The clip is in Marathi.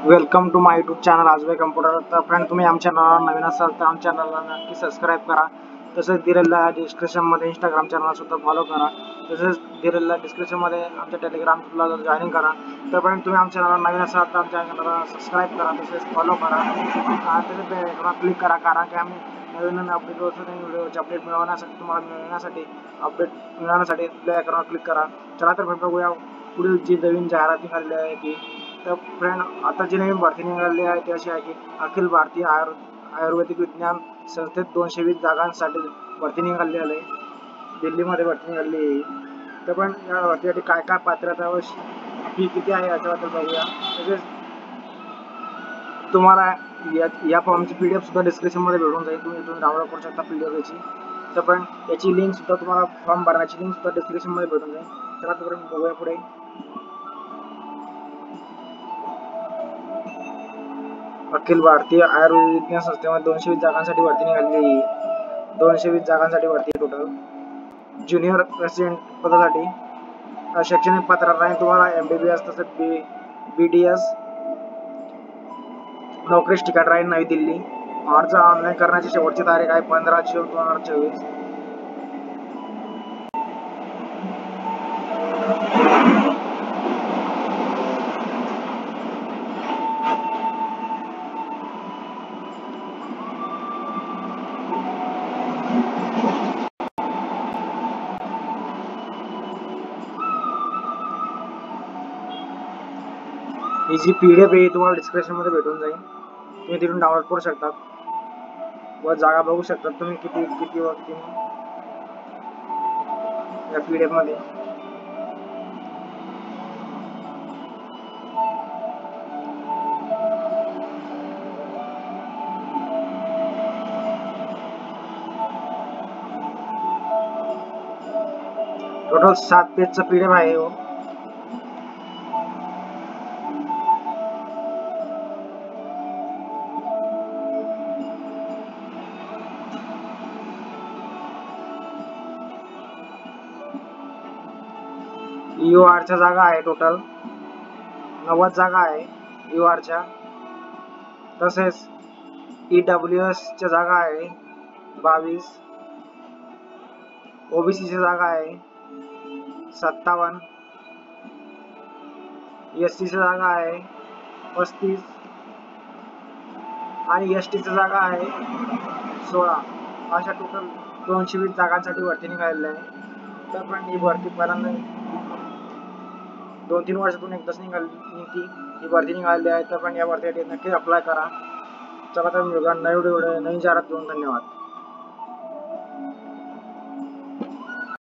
Welcome to my YouTube channel आजवे कम्प्युटर। तर फ्रेंड, तुम्ही आमच्या चॅनलला नवीन असाल तर आमच्या चॅनलला नक्की सबस्क्राईब करा। तसेच दिलेल्या डिस्क्रिप्शनमध्ये इंस्टाग्राम चॅनल सुद्धा फॉलो करा। तसेच दिलेल्या डिस्क्रिप्शनमध्ये आमच्या टेलिग्रामला जॉईनिंग करा। तर फ्रेंड, तुम्ही आमच्या चॅनलला नवीन असाल तर आमच्या चॅनलला सबस्क्राईब करा, तसेच फॉलो करा, तसेच बेल आयकॉनवर क्लिक करा, कारण की आम्ही नवीन अपडेट व्हिडिओचे अपडेट मिळवण्यासाठी अपडेट मिळवण्यासाठी बेल आयकॉनवर क्लिक करा। चला तर फ्रेंड, बघूया पुढील जी नवीन जाहिरात निघालेली आहे ती। तर फ्रेंड, आता जी नवीन भरती निघाली आहे ती अशी आहे की अखिल भारतीय आयुर्वेदिक विज्ञान संस्थेत 220 जागांसाठी भरती निघाली आहे। दिल्लीमध्ये भरती निघाली आहे। तर पण या भरतीसाठी काय काय पात्रता व फी किती आहे याच्याबद्दल बघूया। तसेच तुम्हाला या फॉर्मची PDF सुद्धा डिस्क्रिप्शनमध्ये भेटून जाईल, तुम्ही इथून डाउनलोड करू शकता PDF याची। तर पण याची लिंक सुद्धा तुम्हाला फॉर्म भरण्याची लिंक सुद्धा डिस्क्रिप्शनमध्ये भेटून जाईल। चला तर बघूया पुढे। अखिल भारतीय आयुर्वेदिक विज्ञान संस्थेमध्ये 220 जागांसाठी भरती निघाली। 220 जागांसाठी भरती टोटल। ज्युनियर रेसिडेंट पदासाठी शैक्षणिक पात्रता आहे तुम्हाला MBBS तसेच BDS। नोकरीस ठिकाण राहील नवी दिल्ली। अर्ज ऑनलाईन करण्याची शेवटची तारीख आहे 15 जून 2024। ही जी PDF आहे तुम्हाला डिस्क्रिप्शनमध्ये भेटून जाईल, तुम्ही तिथून डाउनलोड करू शकता व जागा बघू शकता तुम्ही किती किती वरती या PDF मध्ये। टोटल 7 पेजचा PDF आहे हो। EORच्या जागा आहे टोटल 90 जागा आहे EORच्या। तसेच EWSच्या जागा आहे 22। OBCच्या जागा आहे 57। SCच्या जागा आहे 35 आणि STच्या जागा आहे 16। अशा टोटल 220 जागांसाठी भरती निघालेली आहे। तर पण ही भरती पहिल्यांदा 2-3 वर्षातून एकदाच ही भरती निघालेली आहे। तर पण या भरतीसाठी नक्की अप्लाय करा। चला तर नवीन जाहिरात घेऊन धन्यवाद।